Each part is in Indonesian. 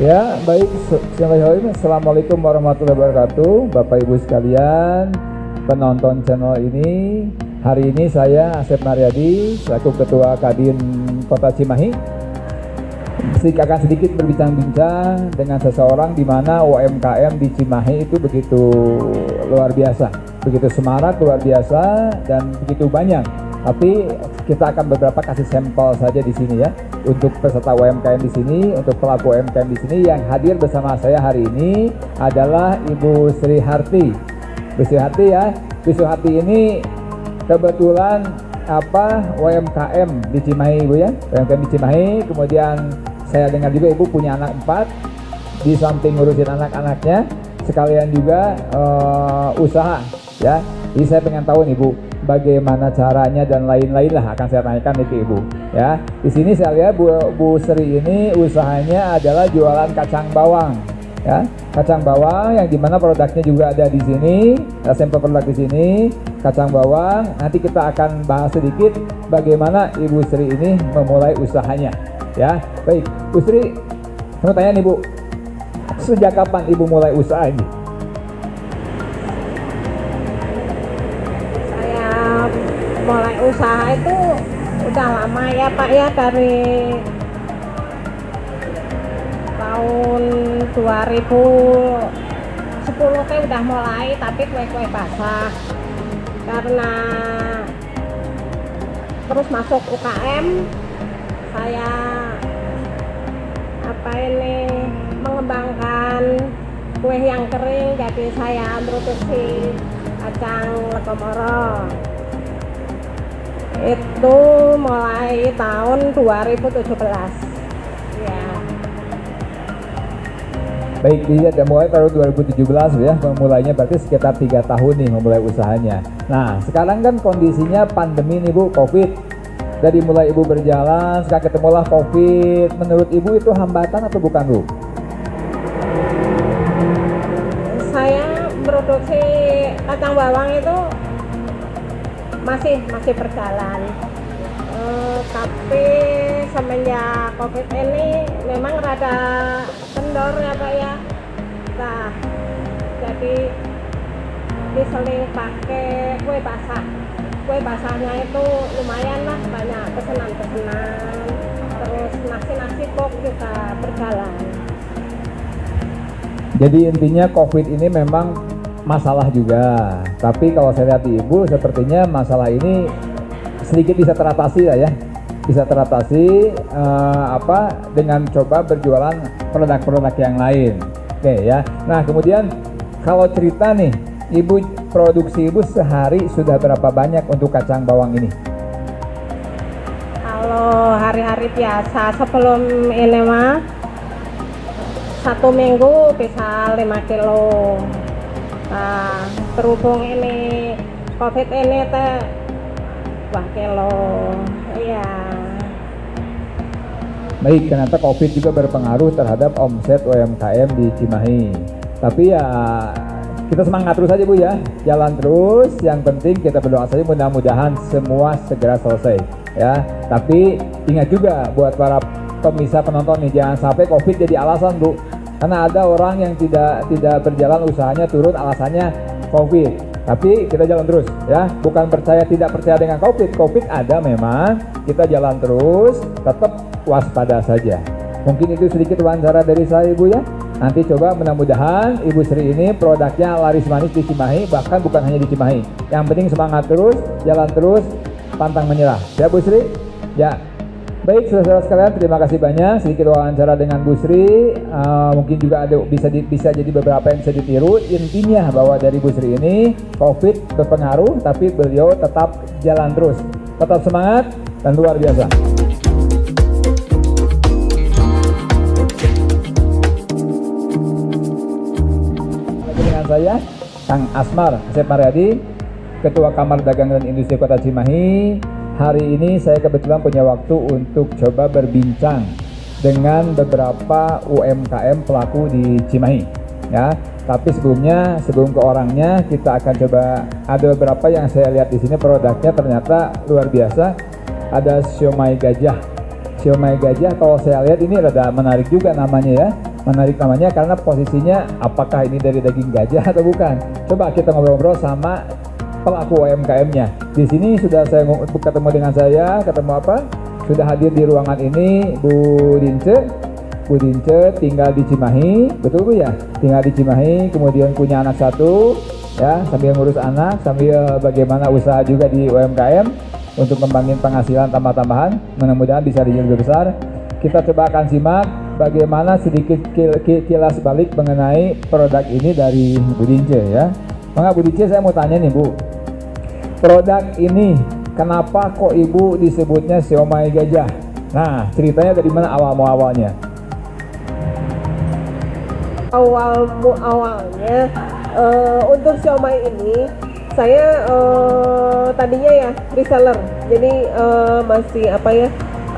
Ya, baik. Assalamualaikum warahmatullahi wabarakatuh, Bapak Ibu sekalian, penonton channel ini. Hari ini saya Asep Mariadi, selaku Ketua Kadin Kota Cimahi, akan sedikit berbincang-bincang dengan seseorang di mana UMKM di Cimahi itu begitu luar biasa, begitu semarak, luar biasa, dan begitu banyak. Tapi kita akan beberapa kasih sampel saja di sini ya, untuk peserta UMKM di sini, untuk pelaku UMKM di sini. Yang hadir bersama saya hari ini adalah Ibu Sri Harti. Bu Sri Harti ya, Bu Sri Harti ini kebetulan UMKM di Cimahi, Bu ya, UMKM di Cimahi. Kemudian saya dengar juga Ibu punya anak 4, di samping ngurusin anak-anaknya sekalian juga usaha ya. Jadi saya pengen tahu nih Bu, bagaimana caranya dan lain-lain lah akan saya tanyakan nih ke Ibu ya. Di sini saya lihat Bu Sri ini usahanya adalah jualan kacang bawang ya, kacang bawang yang dimana produknya juga ada di sini, sampel produk di sini, kacang bawang. Nanti kita akan bahas sedikit bagaimana Ibu Sri ini memulai usahanya ya. Baik, Bu Sri, saya mau tanya nih Bu, sejak kapan Ibu mulai usaha ini? Mulai usaha itu udah lama ya Pak ya, dari tahun 2010 teh udah mulai, tapi kue-kue basah. Karena terus masuk UKM, saya mengembangkan kue yang kering, jadi saya produksi kacang lekomoro. Itu mulai tahun 2017 ya. Baik, jadi mulai tahun 2017 ya, memulainya berarti sekitar 3 tahun nih memulai usahanya. Nah, sekarang kan kondisinya pandemi nih Bu, COVID. Dari mulai Ibu berjalan, sekarang ketemulah COVID. Menurut Ibu itu hambatan atau bukan Bu? Saya produksi kacang bawang itu masih berjalan, tapi semenjak COVID ini memang rada kendor ya Pak ya. Nah, jadi diseling pakai kue basah. Kue basahnya itu lumayan lah, banyak pesanan-pesanan. Terus nasi kok juga berjalan. Jadi intinya COVID ini memang masalah juga, tapi kalau saya lihat di Ibu sepertinya masalah ini sedikit bisa teratasi ya, bisa teratasi dengan coba berjualan produk-produk yang lain. Oke ya. Nah, kemudian kalau cerita nih, Ibu produksi Ibu sehari sudah berapa banyak untuk kacang bawang ini? Kalau hari-hari biasa sebelum ini mah 1 minggu bisa 5 kilo. Nah, berhubung ini COVID ini teh 2 kilo, iya. Baik, ternyata COVID juga berpengaruh terhadap omset UMKM di Cimahi. Tapi ya kita semangat terus aja Bu ya, jalan terus. Yang penting kita berdoa saja mudah-mudahan semua segera selesai ya. Tapi ingat juga buat para pemirsa penonton nih, jangan sampai COVID jadi alasan Bu. Karena ada orang yang tidak berjalan usahanya turun alasannya COVID. Tapi kita jalan terus ya, bukan tidak percaya dengan COVID. COVID ada memang, kita jalan terus, tetap waspada saja. Mungkin itu sedikit wawancara dari saya Ibu ya. Nanti coba mudah-mudahan Ibu Sri ini produknya laris manis di Cimahi, bahkan bukan hanya di Cimahi. Yang penting semangat terus, jalan terus, pantang menyerah. Ya Bu Sri? Ya. Baik, saudara-saudara sekalian, terima kasih banyak. Sedikit wawancara dengan Bu Sri, mungkin juga ada bisa jadi beberapa yang bisa ditiru. Intinya bahwa dari Bu Sri ini COVID berpengaruh, tapi beliau tetap jalan terus, tetap semangat dan luar biasa. Dengan saya, Kang Asmar Asep Mariadi, Ketua Kamar Dagang dan Industri Kota Cimahi. Hari ini saya kebetulan punya waktu untuk coba berbincang dengan beberapa UMKM pelaku di Cimahi ya. Tapi sebelum ke orangnya, kita akan coba, ada beberapa yang saya lihat di sini produknya ternyata luar biasa. Ada siomay gajah. Siomay gajah kalau saya lihat ini rada menarik juga namanya ya. Menarik namanya karena posisinya apakah ini dari daging gajah atau bukan. Coba kita ngobrol-ngobrol sama pelaku UMKM-nya. Di sini sudah saya ketemu dengan saya, sudah hadir di ruangan ini Bu Dince. Bu Dince tinggal di Cimahi, betul Bu ya? Tinggal di Cimahi, kemudian punya anak satu, ya, sambil ngurus anak, sambil bagaimana usaha juga di UMKM untuk kembangin penghasilan tambah-tambahan, mudah-mudahan bisa jadi lebih besar. Kita coba akan simak bagaimana sedikit kilas balik mengenai produk ini dari Bu Dince ya. Maka Bu Dince, saya mau tanya nih Bu, produk ini kenapa kok Ibu disebutnya siomay gajah? Nah, ceritanya dari mana awalnya? Awalnya untuk siomay ini saya tadinya ya reseller, jadi masih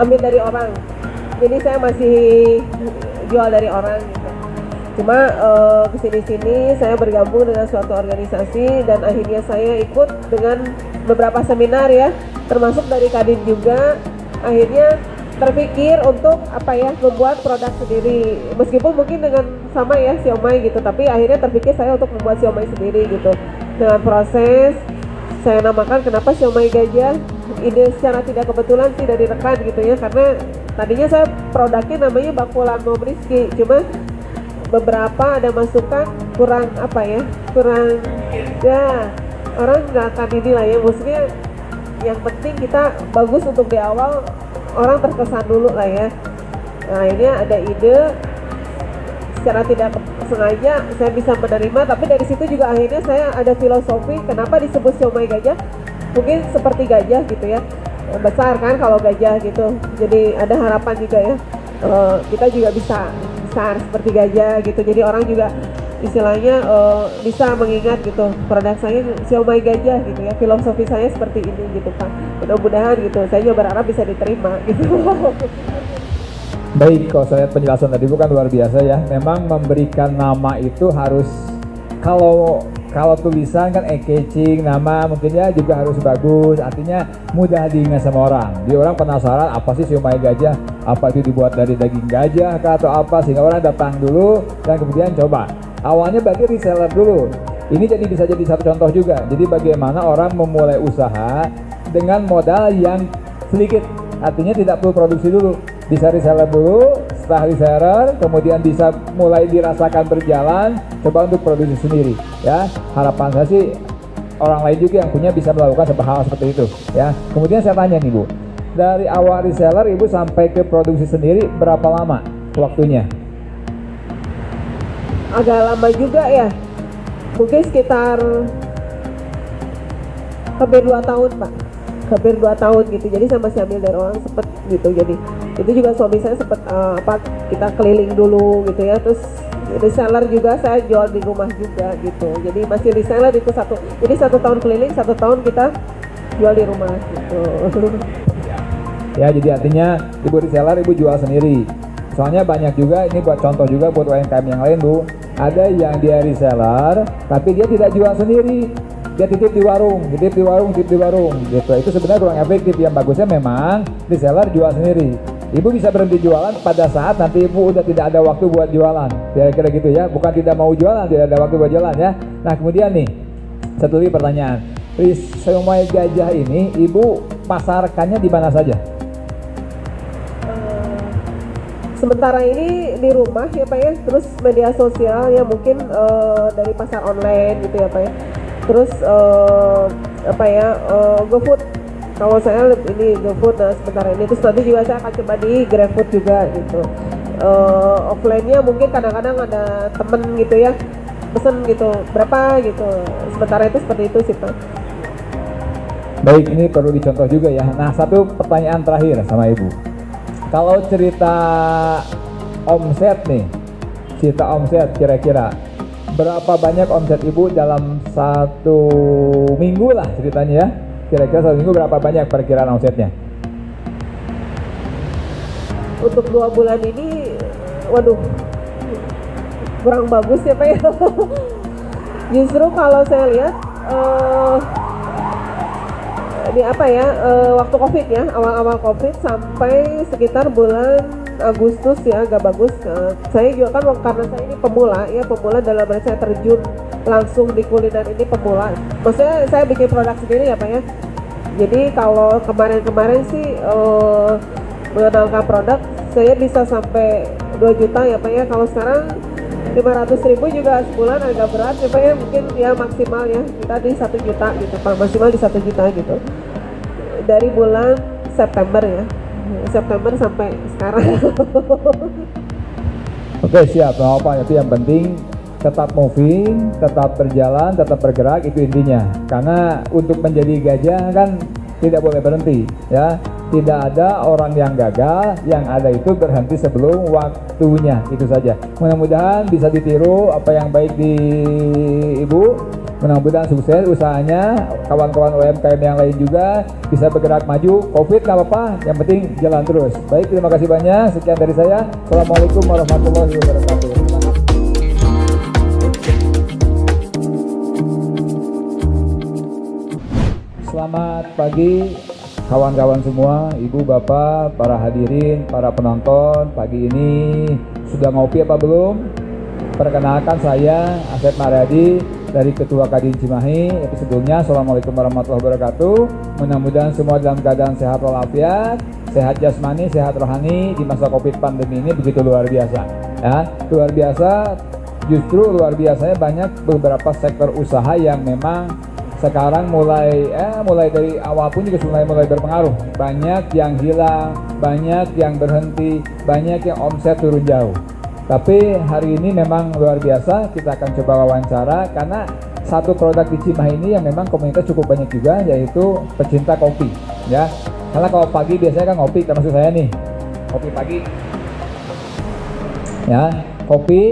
ambil dari orang, jadi saya masih jual dari orang gitu. Cuma kesini-sini saya bergabung dengan suatu organisasi dan akhirnya saya ikut dengan beberapa seminar ya, termasuk dari Kadin juga. Akhirnya terpikir untuk membuat produk sendiri, meskipun mungkin dengan sama ya siomay gitu, tapi akhirnya terpikir saya untuk membuat siomay sendiri gitu. Dengan proses saya namakan kenapa siomay gajah, ide secara tidak kebetulan sih dari rekan gitu ya, karena tadinya saya produknya namanya bakulan Mobriski, cuma beberapa ada masukan kurang ya, orang nggak akan inilah ya, maksudnya yang penting kita bagus untuk di awal, orang terkesan dulu lah ya. Nah, ini ada ide secara tidak sengaja saya bisa menerima, tapi dari situ juga akhirnya saya ada filosofi kenapa disebut siomay gajah, mungkin seperti gajah gitu ya, besar kan kalau gajah gitu, jadi ada harapan juga ya, kita juga bisa besar seperti gajah gitu, jadi orang juga istilahnya bisa mengingat gitu, produk saya siomay gajah gitu ya, filosofi saya seperti ini gitu Pak. Mudah-mudahan gitu, saya juga berharap bisa diterima gitu. Baik, kalau saya lihat penjelasan tadi bukan luar biasa ya. Memang memberikan nama itu harus, kalau tulisan kan catching, nama mungkin ya juga harus bagus, artinya mudah diingat sama orang. Dia orang penasaran apa sih siomay gajah, apa itu dibuat dari daging gajah atau apa, sehingga orang datang dulu dan kemudian coba. Awalnya bagi reseller dulu. Ini bisa jadi satu contoh juga. Jadi bagaimana orang memulai usaha dengan modal yang sedikit, artinya tidak perlu produksi dulu, bisa reseller dulu, setelah reseller kemudian bisa mulai dirasakan berjalan, coba untuk produksi sendiri ya. Harapan saya sih orang lain juga yang punya bisa melakukan hal seperti itu ya. Kemudian saya tanya nih Bu, dari awal reseller Ibu sampai ke produksi sendiri berapa lama waktunya? Agak lama juga ya, mungkin sekitar hampir 2 tahun Pak, hampir 2 tahun gitu. Jadi saya masih ambil dari orang sempet gitu, jadi itu juga suami saya sempet kita keliling dulu gitu ya, terus reseller juga saya jual di rumah juga gitu, jadi masih reseller itu jadi 1 tahun keliling, 1 tahun kita jual di rumah gitu. Ya, jadi artinya Ibu reseller, Ibu jual sendiri. Soalnya banyak juga, ini buat contoh juga buat UMKM yang lain Bu, ada yang dia reseller tapi dia tidak jual sendiri, dia titip di warung gitu. Itu sebenarnya kurang efektif. Yang bagusnya memang reseller jual sendiri. Ibu bisa berhenti jualan pada saat nanti Ibu udah tidak ada waktu buat jualan, kira-kira gitu ya. Bukan tidak mau jualan, tidak ada waktu buat jualan ya. Nah kemudian nih, satu lagi pertanyaan, siomay gajah ini Ibu pasarkannya di mana saja? Sementara ini di rumah ya Pak ya, terus media sosial ya, mungkin dari pasar online gitu ya Pak ya, terus GoFood, kalau saya ini GoFood. Nah sementara ini, terus nanti juga saya akan coba di GrabFood juga gitu. Offline-nya mungkin kadang-kadang ada temen gitu ya, pesen gitu berapa gitu, sementara itu seperti itu sih Pak. Baik, ini perlu dicontoh juga ya. Nah, satu pertanyaan terakhir sama Ibu. Kalau cerita omset nih, kira-kira berapa banyak omset Ibu dalam 1 minggu lah ceritanya ya? Kira-kira 1 minggu berapa banyak perkiraan omsetnya? Untuk 2 bulan ini, waduh, kurang bagus ya Pak ya. Justru kalau saya lihat waktu COVID ya, awal-awal COVID sampai sekitar bulan Agustus ya, agak bagus. Saya juga kan karena saya ini pemula dalam arti saya terjun langsung di kuliner ini pemula. Maksudnya saya bikin produk sendiri ya Pak ya. Jadi kalau kemarin-kemarin sih mengenalkan produk saya bisa sampai 2 juta ya Pak ya. Kalau sekarang 500.000 juga sebulan agak berat ya Pak ya. Mungkin ya maksimal ya kita di 1 juta gitu Pak, maksimal di 1 juta gitu. Dari bulan September ya. September sampai sekarang. Oke, siap, apa itu yang penting tetap moving, tetap berjalan, tetap bergerak, itu intinya. Karena untuk menjadi gajah kan tidak boleh berhenti ya. Tidak ada orang yang gagal, yang ada itu berhenti sebelum waktunya, itu saja. Mudah-mudahan bisa ditiru apa yang baik di Ibu. Mudah-mudahan sukses usahanya, kawan-kawan UMKM yang lain juga bisa bergerak maju. Covid nggak apa-apa, yang penting jalan terus. Baik, terima kasih banyak. Sekian dari saya. Assalamualaikum warahmatullahi wabarakatuh. Selamat pagi kawan-kawan semua, ibu, bapak, para hadirin, para penonton. Pagi ini sudah ngopi apa belum? Perkenalkan, saya Asep Mariadi dari Ketua Kadin Cimahi. Sebelumnya, Assalamualaikum warahmatullahi wabarakatuh. Mudah-mudahan semua dalam keadaan sehat walafiat, sehat jasmani, sehat rohani di masa Covid pandemi ini begitu luar biasa. Ya, luar biasa. Justru luar biasanya banyak beberapa sektor usaha yang memang sekarang mulai dari awal pun juga mulai berpengaruh. Banyak yang hilang, banyak yang berhenti, banyak yang omset turun jauh. Tapi hari ini memang luar biasa, kita akan coba wawancara karena satu produk di Cimahi ini yang memang komunitas cukup banyak juga, yaitu pecinta kopi ya. Karena kalau pagi biasanya kan ngopi, termasuk saya nih, kopi pagi ya, kopi.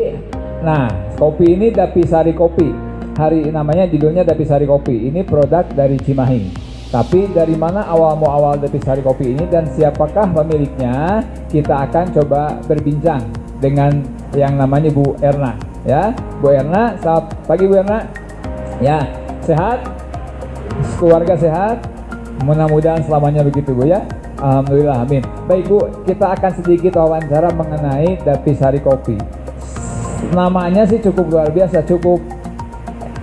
Nah, kopi ini Dapisari Kopi, hari namanya judulnya Dapisari Kopi. Ini produk dari Cimahi. Tapi dari mana awal Dapisari Kopi ini dan siapakah pemiliknya, kita akan coba berbincang dengan yang namanya Bu Erna ya. Bu Erna, selamat pagi Bu Erna ya. Sehat, keluarga sehat, mudah-mudahan selamanya begitu Bu ya. Alhamdulillah, amin. Baik Bu, kita akan sedikit wawancara mengenai Dapisari Kopi. Namanya sih cukup luar biasa, cukup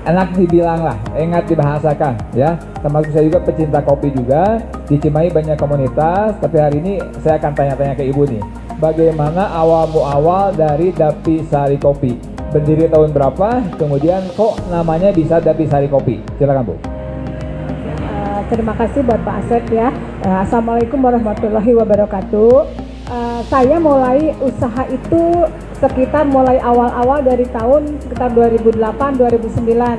enak dibilang lah, enak dibahasakan ya. Termasuk saya juga pecinta kopi juga. Di Cimahi banyak komunitas, tapi hari ini saya akan tanya-tanya ke Ibu nih, bagaimana awal dari Dapisari Kopi? Berdiri tahun berapa? Kemudian kok namanya bisa Dapisari Kopi? Silakan Bu. Terima kasih buat Pak Asep ya. Assalamualaikum warahmatullahi wabarakatuh. Saya mulai usaha itu sekitar mulai awal-awal dari tahun sekitar 2008-2009.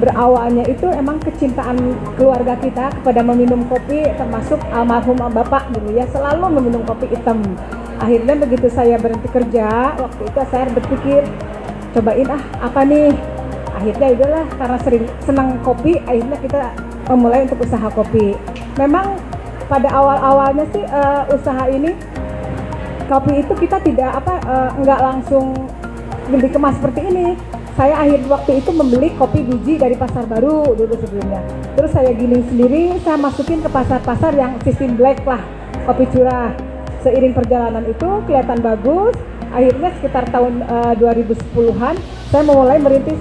Berawalnya itu emang kecintaan keluarga kita kepada meminum kopi, termasuk almarhum bapak dulu ya, selalu meminum kopi hitam. Akhirnya begitu saya berhenti kerja, waktu itu saya berpikir cobain apa nih. Akhirnya udahlah, karena sering senang kopi, akhirnya kita memulai untuk usaha kopi. Memang pada awal-awalnya sih usaha ini kopi itu kita tidak nggak langsung dikemas seperti ini. Saya waktu itu membeli kopi biji dari pasar baru dulu sebelumnya. Terus saya giling sendiri, saya masukin ke pasar-pasar yang sistem black lah, kopi curah. Seiring perjalanan itu kelihatan bagus. Akhirnya sekitar tahun 2010-an saya memulai merintis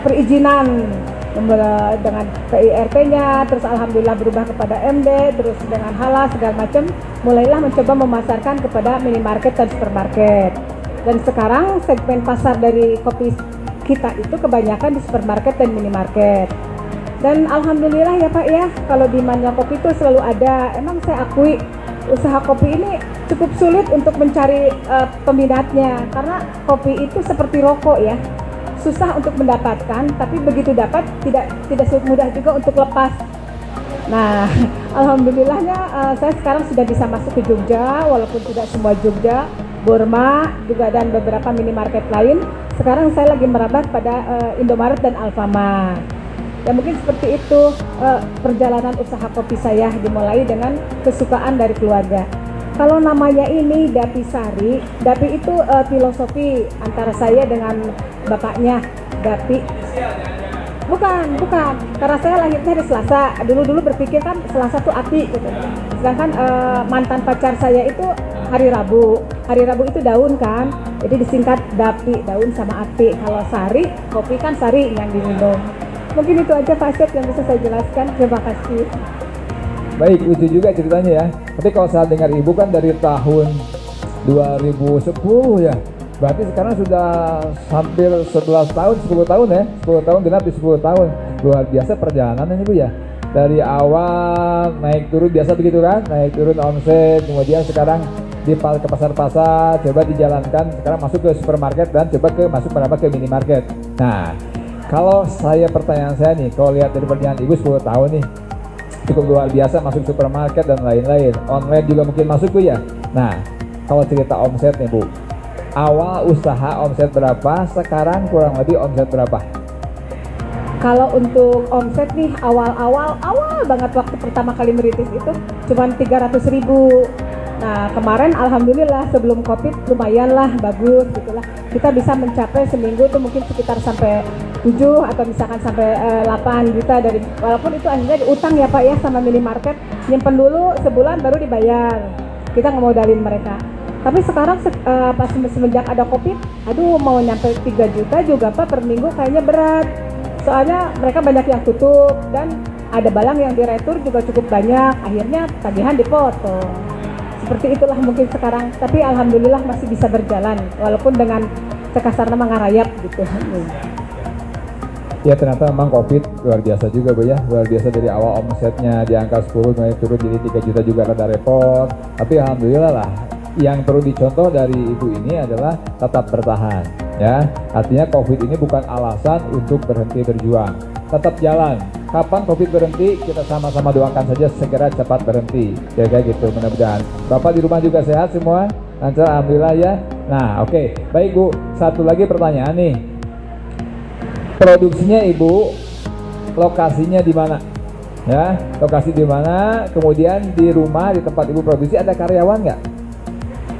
perizinan dengan PIRT-nya, terus alhamdulillah berubah kepada MD, terus dengan halal segala macam, mulailah mencoba memasarkan kepada minimarket dan supermarket. Dan sekarang segmen pasar dari kopi kita itu kebanyakan di supermarket dan minimarket. Dan alhamdulillah ya Pak ya, kalau demand kopi itu selalu ada. Emang saya akui usaha kopi ini cukup sulit untuk mencari peminatnya, karena kopi itu seperti rokok ya, susah untuk mendapatkan, tapi begitu dapat tidak mudah juga untuk lepas. Nah, alhamdulillahnya saya sekarang sudah bisa masuk ke Jogja, walaupun tidak semua Jogja, Burma juga dan beberapa minimarket lain. Sekarang saya lagi merabat pada Indomaret dan Alfamart. Ya mungkin seperti itu perjalanan usaha kopi saya, dimulai dengan kesukaan dari keluarga. Kalau namanya ini Dapisari, Dapi itu filosofi antara saya dengan bapaknya, Dapi. Bukan. Karena saya lahirnya hari Selasa. Dulu berpikir kan Selasa tuh api gitu. Sedangkan mantan pacar saya itu hari Rabu. Hari Rabu itu daun kan. Jadi disingkat Dapi, daun sama api. Kalau sari, kopi kan sari yang diminum. Mungkin itu aja Pak Asep yang bisa saya jelaskan. Terima kasih. Baik, lucu juga ceritanya ya. Tapi kalau saya dengar Ibu kan dari tahun 2010 ya. Berarti sekarang sudah hampir 11 tahun, 10 tahun ya. 10 tahun genap di 10 tahun. Luar biasa perjalanan Ibu ya. Dari awal naik turun biasa begitu kan, naik turun omset, kemudian sekarang ke pasar-pasar, coba dijalankan, sekarang masuk ke supermarket dan coba masuk ke minimarket. Nah, kalau pertanyaan saya nih, kalau lihat dari perjalanan Ibu 10 tahun nih, cukup luar biasa, masuk supermarket dan lain-lain. Online juga mungkin masuk Bu ya. Nah, kalau cerita omset nih Bu, awal usaha omset berapa, sekarang kurang lebih omset berapa? Kalau untuk omset nih awal banget waktu pertama kali merintis itu cuman 300.000. Nah kemarin alhamdulillah sebelum COVID lumayan lah, bagus gitulah. Kita bisa mencapai seminggu tuh mungkin sekitar sampai 7 atau misalkan sampai 8 juta dari, walaupun itu akhirnya diutang ya Pak ya sama minimarket, nyimpen dulu sebulan baru dibayar. Kita ngemodalin mereka. Tapi sekarang pas semenjak ada COVID, aduh mau nyampe 3 juta juga Pak per minggu kayaknya berat. Soalnya mereka banyak yang tutup dan ada barang yang diretur juga cukup banyak, akhirnya tagihan dipotong. Seperti itulah mungkin sekarang, tapi alhamdulillah masih bisa berjalan walaupun dengan sekasarnya mengarayap gitu. Ya ternyata memang COVID luar biasa juga Bu ya, luar biasa dari awal omsetnya di angka 10 mulai turun jadi 3 juta juga rada repot, tapi alhamdulillah lah. Yang perlu dicontoh dari Ibu ini adalah tetap bertahan ya. Artinya COVID ini bukan alasan untuk berhenti berjuang, tetap jalan. Kapan COVID berhenti, kita sama-sama doakan saja segera cepat berhenti ya, kayak gitu. Mudah-mudahan Bapak di rumah juga sehat semua, lancar alhamdulillah ya. Nah oke, baik Bu, satu lagi pertanyaan nih, produksinya Ibu lokasinya di mana ya, lokasi di mana, kemudian di rumah di tempat Ibu produksi ada karyawan nggak?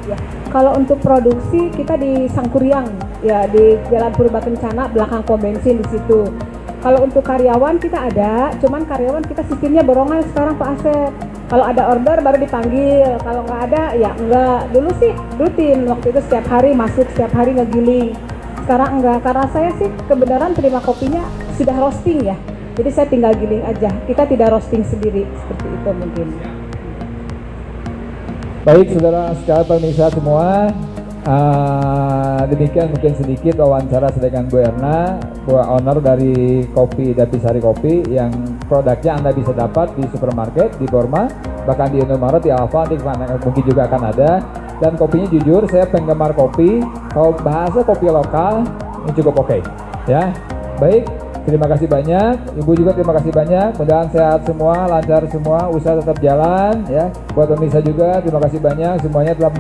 Ya, kalau untuk produksi kita di Sangkuriang ya, di Jalan Purba Kencana belakang pom bensin di situ. Kalau untuk karyawan kita ada, cuman karyawan kita sistemnya borongan sekarang Pak Asep. Kalau ada order baru dipanggil, kalau nggak ada ya enggak. Dulu sih rutin, waktu itu setiap hari masuk, setiap hari ngegiling. Sekarang enggak, karena saya sih kebenaran terima kopinya sudah roasting ya. Jadi saya tinggal giling aja, kita tidak roasting sendiri, seperti itu mungkin. Baik saudara sekalian pemirsa semua, demikian mungkin sedikit wawancara dengan Bu Erna, owner dari kopi Dapisari Kopi, yang produknya Anda bisa dapat di supermarket, di Borma, bahkan di Indomaret, di Alfa, di mana mungkin juga akan ada. Dan kopinya jujur, saya penggemar kopi, kalau bahasa kopi lokal ini cukup oke ya. Baik, terima kasih banyak, Ibu juga terima kasih banyak, mudah-mudahan sehat semua, lancar semua, usaha tetap jalan ya. Buat pemirsa juga terima kasih banyak semuanya telah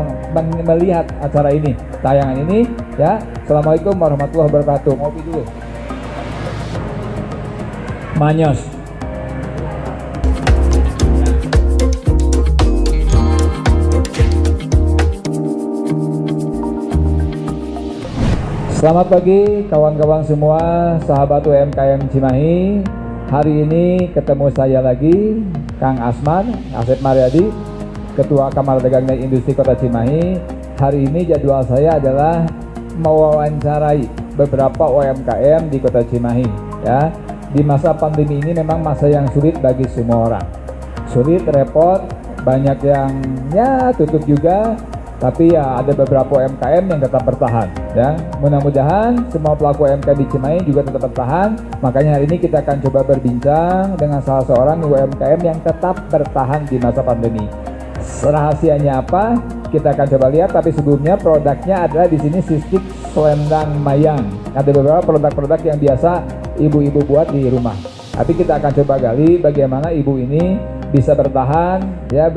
melihat acara ini, tayangan ini ya. Assalamualaikum warahmatullahi wabarakatuh. Ngopi dulu. Manyos. Selamat pagi kawan-kawan semua, sahabat UMKM Cimahi. Hari ini ketemu saya lagi, Kang Asman, Asep Mariadi, Ketua Kamar Dagang dan Industri Kota Cimahi. Hari ini jadwal saya adalah mewawancarai beberapa UMKM di Kota Cimahi ya. Di masa pandemi ini memang masa yang sulit bagi semua orang. Sulit, repot, banyak yang ya tutup juga. Tapi ya ada beberapa UMKM yang tetap bertahan ya. Mudah-mudahan semua pelaku UMKM di Cimahi juga tetap bertahan. Makanya hari ini kita akan coba berbincang dengan salah seorang UMKM yang tetap bertahan di masa pandemi. Rahasianya apa? Kita akan coba lihat, tapi sebelumnya produknya adalah di sini sistik selendang mayang. Ada beberapa produk-produk yang biasa ibu-ibu buat di rumah. Tapi kita akan coba gali bagaimana ibu ini bisa bertahan ya,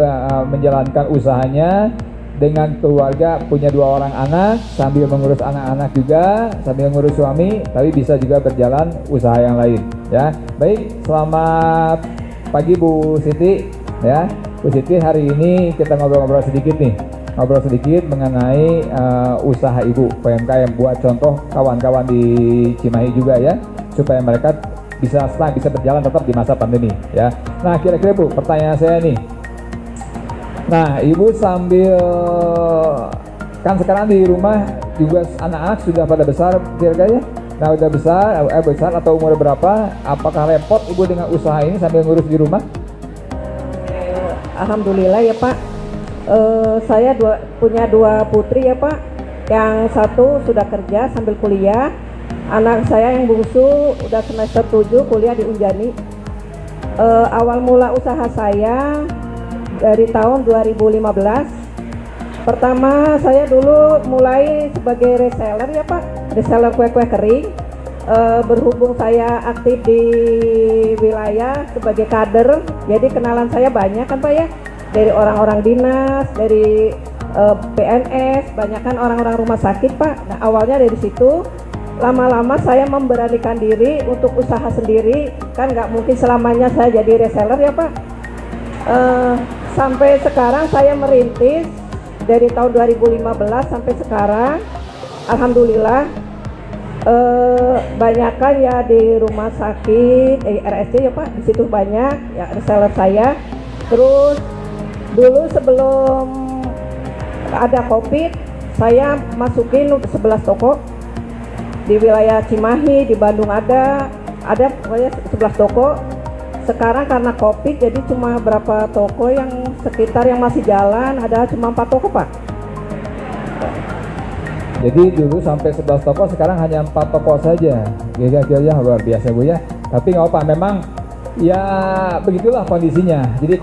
menjalankan usahanya dengan keluarga, punya 2 orang anak, sambil mengurus anak-anak juga, sambil mengurus suami, tapi bisa juga berjalan usaha yang lain ya. Baik, selamat pagi Bu Siti ya. Bu Siti, hari ini kita ngobrol-ngobrol sedikit nih, ngobrol sedikit mengenai usaha Ibu UMKM, buat contoh kawan-kawan di Cimahi juga ya, supaya mereka bisa berjalan tetap di masa pandemi ya. Nah, kira-kira Bu, pertanyaan saya nih. Nah, Ibu sambil kan sekarang di rumah juga anak-anak sudah pada besar kira-kira ya. Nah, udah besar atau umur berapa? Apakah repot Ibu dengan usaha ini sambil ngurus di rumah? Alhamdulillah ya Pak. Saya punya dua putri ya Pak. Yang satu sudah kerja sambil kuliah. Anak saya yang bungsu udah semester 7 kuliah di Unjani. Awal mula usaha saya dari tahun 2015. Pertama saya dulu mulai sebagai reseller ya Pak, reseller kue-kue kering. Berhubung saya aktif di wilayah sebagai kader, jadi kenalan saya banyak kan Pak ya, dari orang-orang dinas, dari PNS, banyak kan orang-orang rumah sakit Pak. Nah, awalnya dari situ, lama-lama saya memberanikan diri untuk usaha sendiri, kan nggak mungkin selamanya saya jadi reseller ya Pak. Sampai sekarang saya merintis dari tahun 2015 sampai sekarang, alhamdulillah banyakkan ya di rumah sakit RSC ya Pak, di situ banyak ya reseller saya. Terus dulu sebelum ada COVID, saya masukin 11 toko di wilayah Cimahi, di Bandung ada pokoknya 11 toko. Sekarang karena COVID jadi cuma berapa toko yang sekitar yang masih jalan, ada cuma 4 toko Pak. Jadi dulu sampai 11 toko, sekarang hanya 4 toko saja. Kira-kira luar biasa Bu ya. Tapi nggak apa, memang ya begitulah kondisinya. Jadi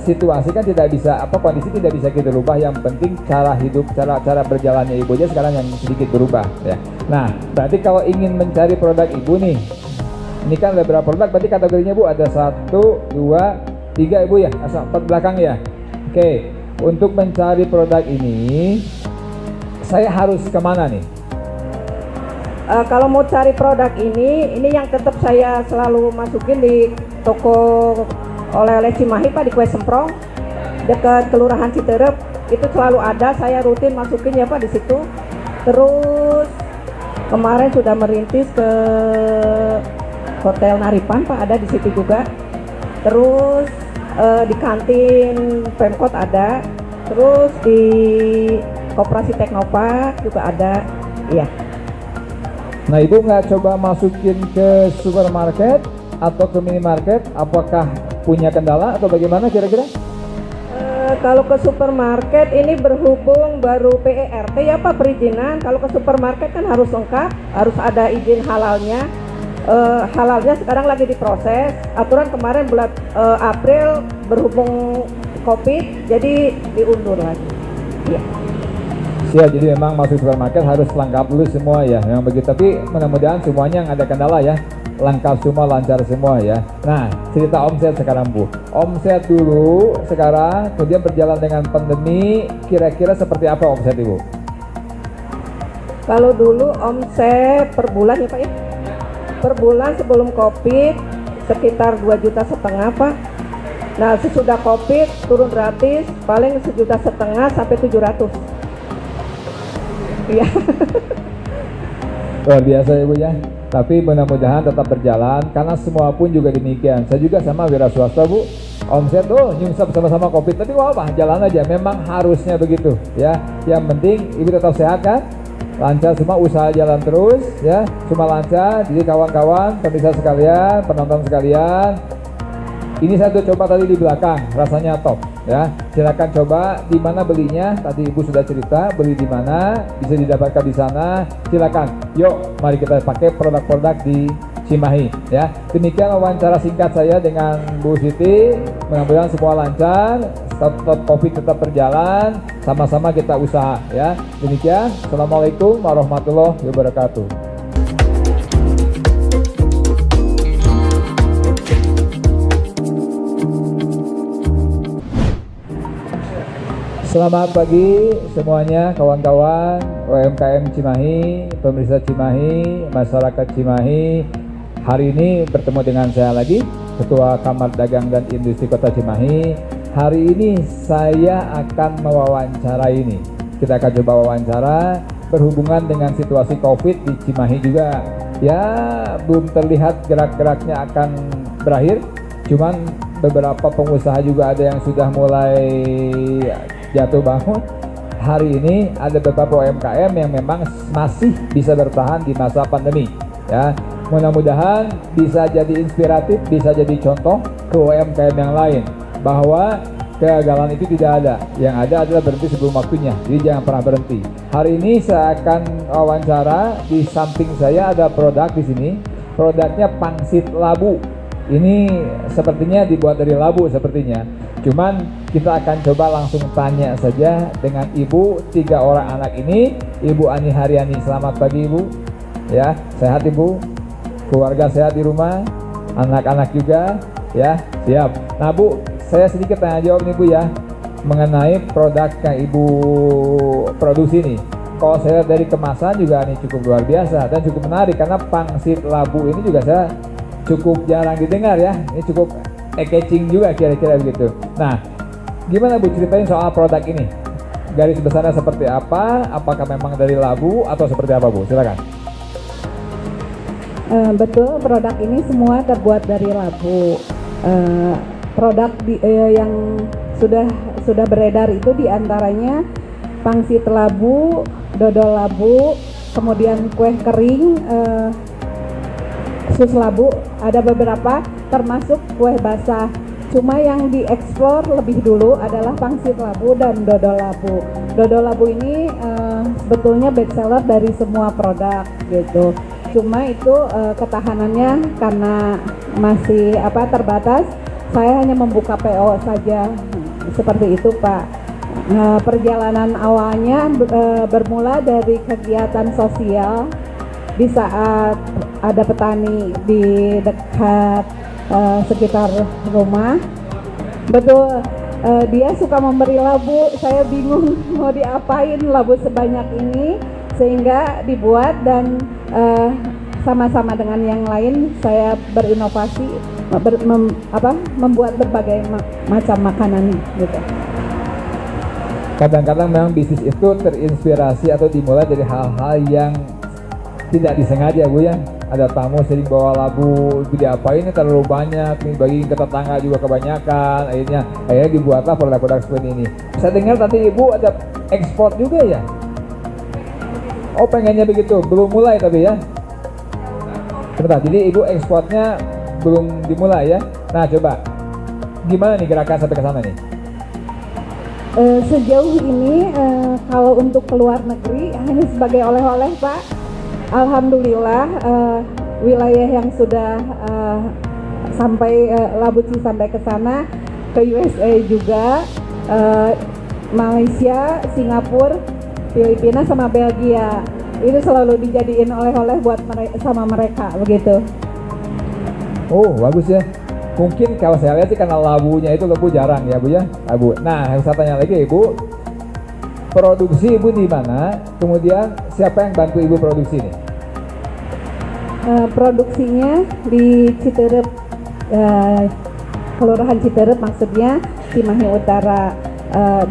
situasi kan tidak bisa kondisi tidak bisa kita rubah. Yang penting cara hidup, cara berjalannya Ibu aja sekarang yang sedikit berubah ya. Nah, berarti kalau ingin mencari produk Ibu nih, ini kan ada berapa produk, berarti kategorinya Bu ada 1, 2, 3 Ibu ya, asal 4 belakang ya. Oke, untuk mencari produk ini saya harus kemana nih? Kalau mau cari produk ini yang tetap saya selalu masukin di toko oleh-oleh Cimahi Pak, di Kue Semprong dekat Kelurahan Citerep, itu selalu ada, saya rutin masukin ya Pak di situ. Terus kemarin sudah merintis ke Hotel Naripan Pak, ada di situ juga. Terus di kantin Pemkot ada, terus di Koperasi Teknopark juga ada, iya. Nah, Ibu nggak coba masukin ke supermarket atau ke minimarket? Apakah punya kendala atau bagaimana kira-kira? Kalau ke supermarket ini berhubung baru PERT ya Pak, perizinan. Kalau ke supermarket kan harus lengkap, harus ada izin halalnya. Halalnya sekarang lagi diproses. Aturan kemarin bulan April berhubung COVID, jadi diundur lagi. Iya. Ya, jadi memang masuk supermarket harus lengkap dulu semua ya, memang begitu. Tapi mudah-mudahan semuanya yang ada kendala ya, lengkap semua, lancar semua ya. Nah, cerita omset sekarang Bu. Omset dulu sekarang, kemudian berjalan dengan pandemi, kira-kira seperti apa omset Ibu? Kalau dulu omset per bulan ya Pak ya, per bulan sebelum COVID sekitar 2,5 juta Pak. Nah, sesudah COVID turun gratis, paling 1,5 juta sampai 700. Iya. Luar biasa Ibu ya. Tapi mudah-mudahan tetap berjalan karena semua pun juga demikian. Saya juga sama wira swasta Bu. Omset nyungsep sama-sama COVID, tapi apa? Jalan aja. Memang harusnya begitu ya. Yang penting Ibu tetap sehat kan? Lancar semua, usaha jalan terus ya. Semua lancar. Jadi kawan-kawan, pemirsa sekalian, penonton sekalian, ini saya tuh coba tadi di belakang, rasanya top ya. Silakan coba. Di mana belinya? Tadi Ibu sudah cerita beli di mana, bisa didapatkan di sana. Silakan. Yuk, mari kita pakai produk-produk di Cimahi ya. Demikian wawancara singkat saya dengan Bu Siti. Mudah-mudahan semua lancar, stop COVID tetap berjalan, sama-sama kita usaha ya. Demikian. Assalamualaikum warahmatullahi wabarakatuh. Selamat pagi semuanya kawan-kawan UMKM Cimahi, pemirsa Cimahi, masyarakat Cimahi. Hari ini bertemu dengan saya lagi, Ketua Kamar Dagang dan Industri Kota Cimahi. Hari ini saya akan mewawancarai Kita akan coba wawancara berhubungan dengan situasi COVID di Cimahi juga. ya belum terlihat gerak-geraknya akan berakhir, cuman beberapa pengusaha juga ada yang sudah mulai jatuh bangun. Hari ini ada beberapa UMKM yang memang masih bisa bertahan di masa pandemi, ya. Mudah-mudahan bisa jadi inspiratif, bisa jadi contoh ke UMKM yang lain bahwa kegagalan itu tidak ada. Yang ada adalah berhenti sebelum waktunya. Jadi jangan pernah berhenti. Hari ini saya akan wawancara, di samping saya ada produk di sini. Produknya pangsit labu. Ini sepertinya dibuat dari labu sepertinya. Cuman kita akan coba langsung tanya saja dengan ibu 3 orang anak ini. Ibu Ani Haryani, selamat pagi Ibu. Ya, sehat Ibu? Keluarga sehat di rumah? Anak-anak juga? Ya, siap. Nah Bu, saya sedikit tanya jawab nih Bu ya, mengenai produk yang Ibu produksi nih. Kalau saya lihat dari kemasan juga nih cukup luar biasa dan cukup menarik, karena pangsit labu ini juga saya cukup jarang didengar ya. Ini cukup eye-catching juga kira-kira begitu. Nah, gimana Bu, ceritain soal produk ini? Garis besarnya seperti apa? Apakah memang dari labu atau seperti apa Bu? Silakan. Betul, produk ini semua terbuat dari labu. Produk yang sudah beredar itu diantaranya pangsit labu, dodol labu, kemudian kue kering, sus labu, ada beberapa termasuk kue basah. Cuma yang dieksplor lebih dulu adalah pangsit labu dan dodol labu. Dodol labu ini sebetulnya best seller dari semua produk gitu. Cuma itu ketahanannya karena masih terbatas. Saya hanya membuka PO saja, seperti itu Pak. Perjalanan awalnya bermula dari kegiatan sosial di saat ada petani di dekat sekitar rumah. Betul, dia suka memberi labu. Saya bingung mau diapain labu sebanyak ini, sehingga dibuat dan sama-sama dengan yang lain saya berinovasi membuat berbagai macam makanan gitu. Kadang-kadang memang bisnis itu terinspirasi atau dimulai dari hal-hal yang tidak disengaja Bu ya. Ada tamu sering bawa labu, diapain ini terlalu banyak, nih bagi ke tetangga juga kebanyakan, akhirnya dibuatlah produk-produk seperti ini. Saya dengar tadi Ibu ada ekspor juga ya? Oh pengennya begitu, belum mulai tapi ya? Sebentar, jadi Ibu ekspornya belum dimulai ya? Nah coba, gimana nih gerakan sampai ke sana nih? Sejauh ini kalau untuk keluar negeri hanya sebagai oleh-oleh Pak. Alhamdulillah wilayah yang sudah sampai labuci sampai ke sana, ke USA juga, Malaysia, Singapura, Filipina sama Belgia. Itu selalu dijadiin oleh-oleh buat sama mereka begitu. Oh bagus ya. Mungkin kalau saya lihat sih karena labunya itu labu jarang ya Bu ya, labu. Nah saya tanya lagi Ibu, produksi Ibu di mana? Kemudian siapa yang bantu Ibu produksi ini? Produksinya di Citerep, Kelurahan Citerep maksudnya, Cimahi Utara.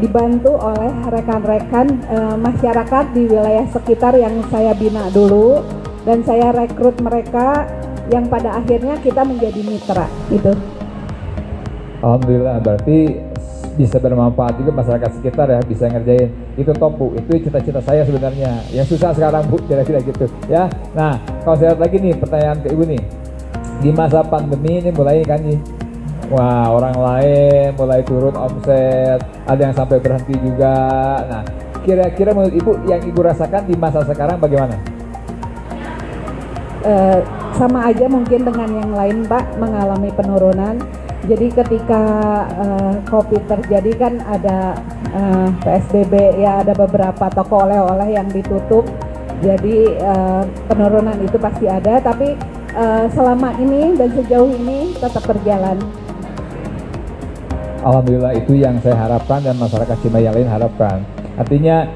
Dibantu oleh rekan-rekan masyarakat di wilayah sekitar yang saya bina dulu, dan saya rekrut mereka yang pada akhirnya kita menjadi mitra itu. Alhamdulillah, berarti bisa bermanfaat juga masyarakat sekitar ya, bisa ngerjain. Itu top Bu, itu cita-cita saya sebenarnya. Yang susah sekarang Bu, kira-kira gitu ya. Nah, kalau saya lihat lagi nih pertanyaan ke Ibu nih. Di masa pandemi ini mulai kan nih, wah orang lain mulai turun omset, ada yang sampai berhenti juga. Nah, kira-kira menurut Ibu yang Ibu rasakan di masa sekarang bagaimana? Sama aja mungkin dengan yang lain Pak, mengalami penurunan. Jadi ketika COVID terjadi kan ada PSBB ya, ada beberapa toko oleh-oleh yang ditutup. Jadi penurunan itu pasti ada, tapi selama ini dan sejauh ini tetap berjalan. Alhamdulillah, itu yang saya harapkan dan masyarakat Cimahi yang lain harapkan. Artinya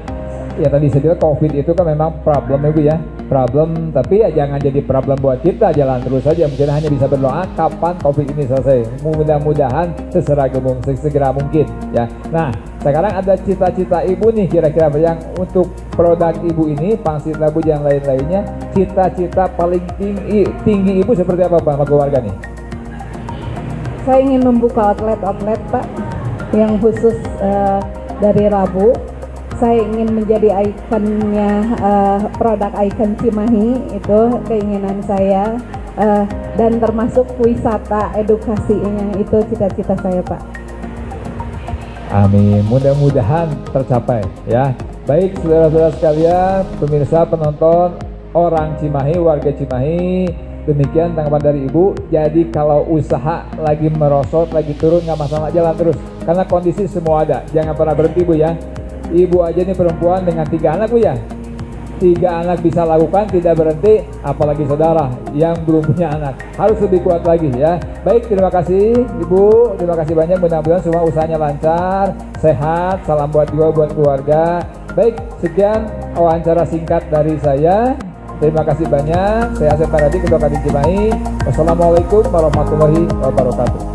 ya tadi saya bilang COVID itu kan memang problem ya Bu ya, problem, tapi ya jangan jadi problem buat kita, jalan terus saja. Mungkin hanya bisa berdoa kapan COVID ini selesai. Mudah-mudahan segera mungkin ya. Nah sekarang ada cita-cita Ibu nih kira-kira yang untuk produk ibu ini, pangsit labu dan lain-lainnya, cita-cita paling tinggi ibu seperti apa Pak sama keluarga nih? Saya ingin membuka outlet Pak yang khusus dari Rabu. Saya ingin menjadi ikonnya, produk ikon Cimahi, itu keinginan saya, dan termasuk wisata edukasinya, itu cita-cita saya Pak. Amin, mudah-mudahan tercapai ya. Baik saudara-saudara sekalian, pemirsa, penonton, orang Cimahi, warga Cimahi, demikian tanggapan dari ibu. Jadi kalau usaha lagi merosot, lagi turun, nggak masalah, jalan terus, karena kondisi semua ada, jangan pernah berhenti bu ya. Ibu aja nih perempuan dengan 3 anak bu ya, 3 anak bisa lakukan, tidak berhenti, apalagi saudara yang belum punya anak, harus lebih kuat lagi ya. Baik, terima kasih ibu, terima kasih banyak, mudah-mudahan semua usahanya lancar, sehat, salam buat juga buat keluarga. Baik, sekian wawancara singkat dari saya. Terima kasih banyak. Saya Asep Mariyadi, Ketua Kadin Cimahi. Wassalamualaikum warahmatullahi wabarakatuh.